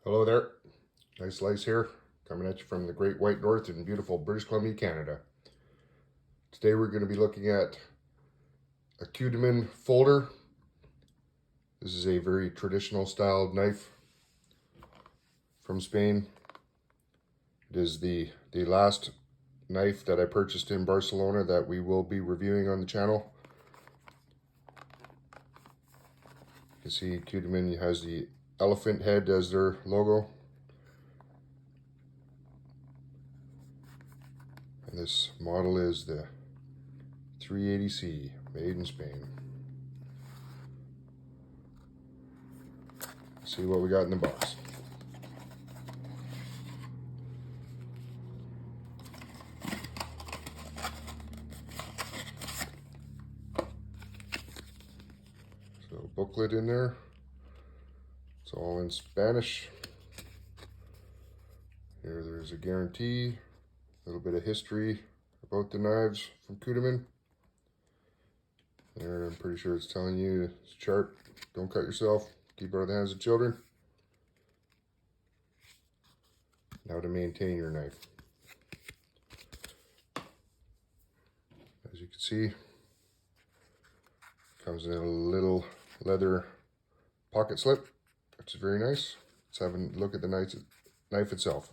Hello there, nice slice here, coming at you from the Great White North in beautiful British Columbia, Canada. Today we're going to be looking at a Cudeman folder. This is a very traditional styled knife from Spain. It is the last knife that I purchased in Barcelona that we will be reviewing on the channel. You can see Cudeman has the elephant head as their logo. And this model is the 380C, made in Spain. Let's see what we got in the box. So booklet in there. It's all in Spanish. Here there's a guarantee, a little bit of history about the knives from Cudeman. There, I'm pretty sure it's telling you it's a chart. Don't cut yourself. Keep it out of the hands of children. Now to maintain your knife. As you can see, it comes in a little leather pocket slip, which is very nice. Let's have a look at the knife itself.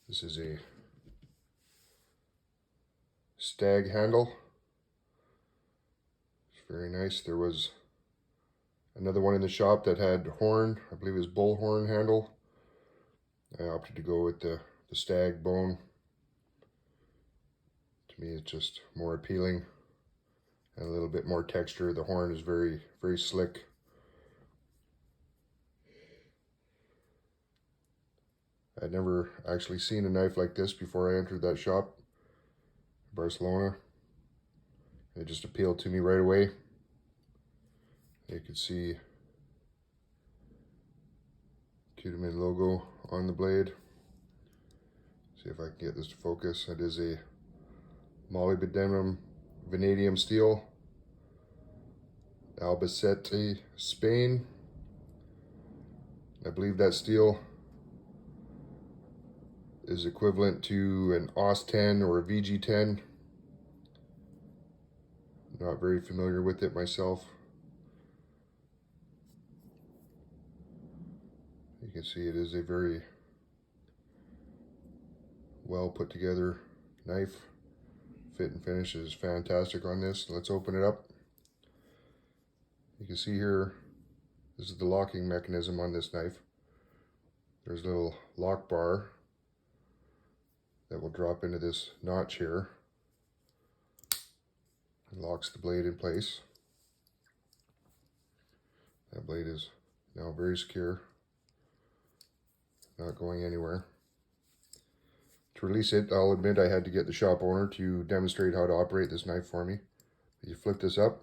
This is a stag handle. It's very nice. There was another one in the shop that had horn, I believe it was bull horn handle. I opted to go with the stag bone. To me, it's just more appealing and a little bit more texture. The horn is very, very slick. I'd never actually seen a knife like this before I entered that shop in Barcelona. It just appealed to me right away. You can see Cudeman logo on the blade. See if I can get this to focus. It is a molybdenum vanadium steel, Albacete, Spain. I believe that steel is equivalent to an AUS 10 or a VG 10. Not very familiar with it myself. You can see it is a very well put together knife. Fit and finish is fantastic on this. Let's open it up. You can see here, this is the locking mechanism on this knife. There's a little lock bar that will drop into this notch here. It locks the blade in place. That blade is now very secure, not going anywhere. To release it, I'll admit I had to get the shop owner to demonstrate how to operate this knife for me. You flip this up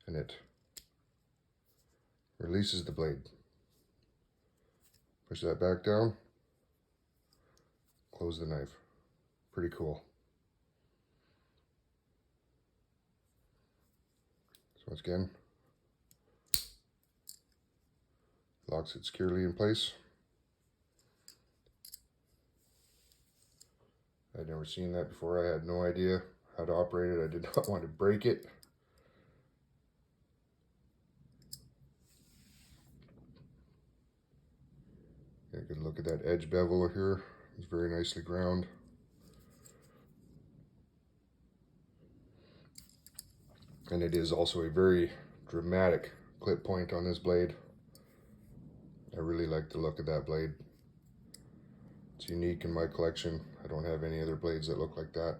and it releases the blade. Push that back down, close the knife. Pretty cool. So once again, locks it securely in place. I'd never seen that before. I had no idea how to operate it. I did not want to break it. Get a good look at that edge bevel here. It's very nicely ground. And it is also a very dramatic clip point on this blade. I really like the look of that blade. It's unique in my collection. I don't have any other blades that look like that.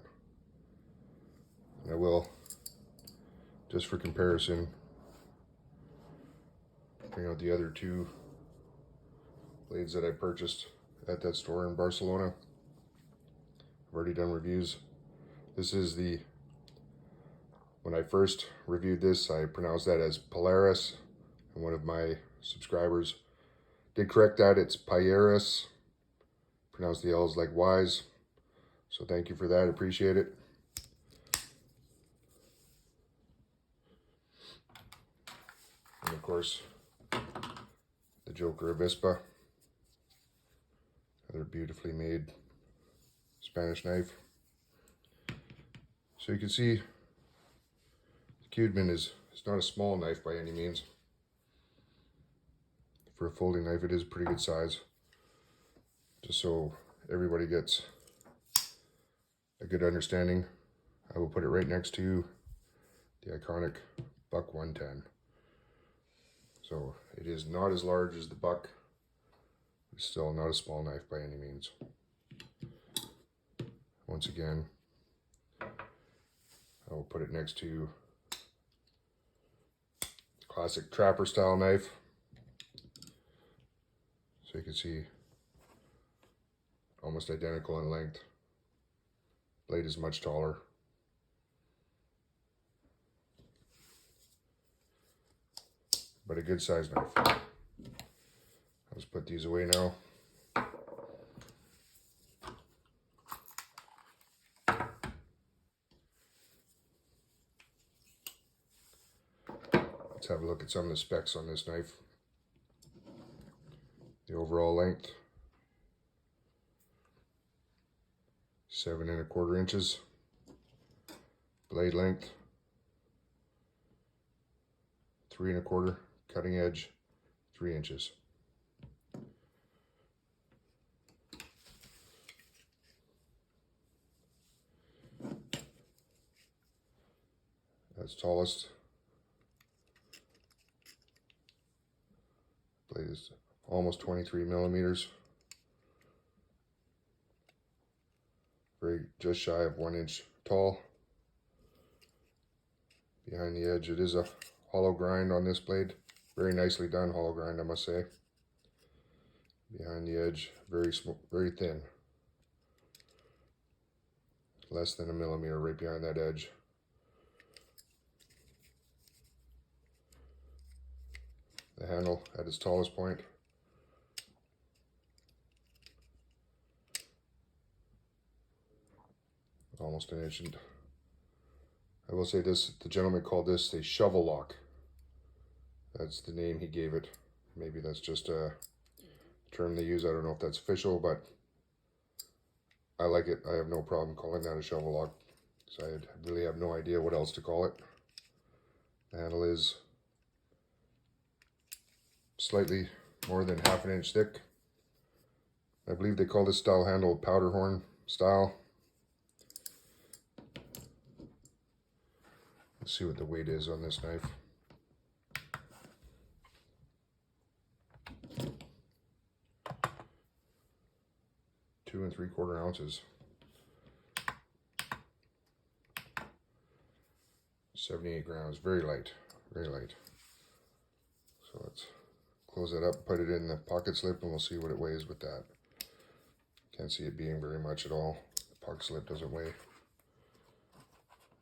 And I will, just for comparison, bring out the other two blades that I purchased at that store in Barcelona. I've already done reviews. This is when I first reviewed this, I pronounced that as Polaris, and one of my subscribers did correct that. It's Polaris. Pronounce the L's like Y's. So thank you for that. Appreciate it. course, the Joker Avispa. Another beautifully made Spanish knife. So you can see the Cudeman is not a small knife by any means. For a folding knife, it is a pretty good size. Just so everybody gets a good understanding, I will put it right next to the iconic Buck 110. So it is not as large as the Buck. It's still not a small knife by any means. Once again, I will put it next to the classic trapper style knife. So you can see almost identical in length. Blade is much taller. But a good sized knife. I'll just put these away now. Let's have a look at some of the specs on this knife. The overall length, 7 1/4 inches. Blade length, 3 1/4. Cutting edge, 3 inches. That's tallest. Blade is almost 23 millimeters. Just shy of 1 inch tall. Behind the edge, it is a hollow grind on this blade. Very nicely done hollow grind, I must say. Behind the edge, very thin. Less than a millimeter right behind that edge. The handle at its tallest point. Almost an inch. And I will say this, the gentleman called this a shovel lock. That's the name he gave it. Maybe that's just a term they use. I don't know if that's official, but I like it. I have no problem calling that a shovel lock, because I really have no idea what else to call it. The handle is slightly more than 1/2 inch thick. I believe they call this style handle powder horn style. Let's see what the weight is on this knife. Two 3/4 ounces. 78 grams. Very light. Very light. So let's close that up, put it in the pocket slip, and we'll see what it weighs with that. Can't see it being very much at all. The pocket slip doesn't weigh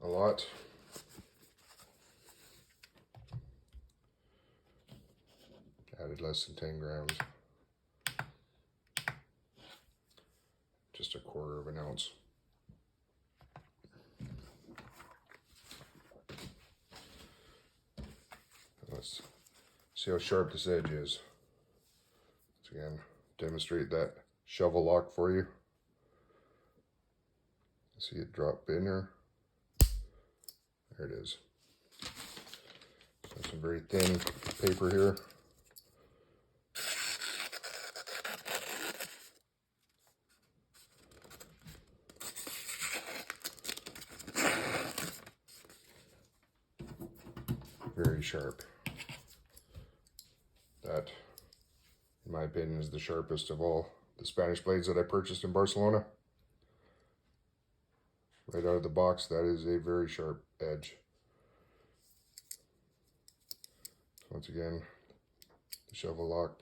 a lot. Added less than 10 grams. Just 1/4 ounce. Let's see how sharp this edge is. Let's again demonstrate that shovel lock for you. See it drop in there. There it is. So some very thin paper here. Very sharp. That, in my opinion, is the sharpest of all the Spanish blades that I purchased in Barcelona. Right out of the box, that is a very sharp edge. Once again, the shovel lock.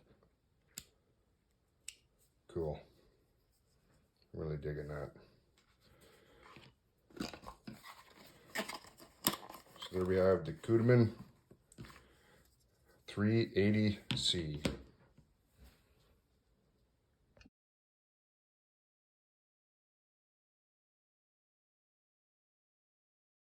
Cool. Really digging that. So there we have the Cudeman 380C.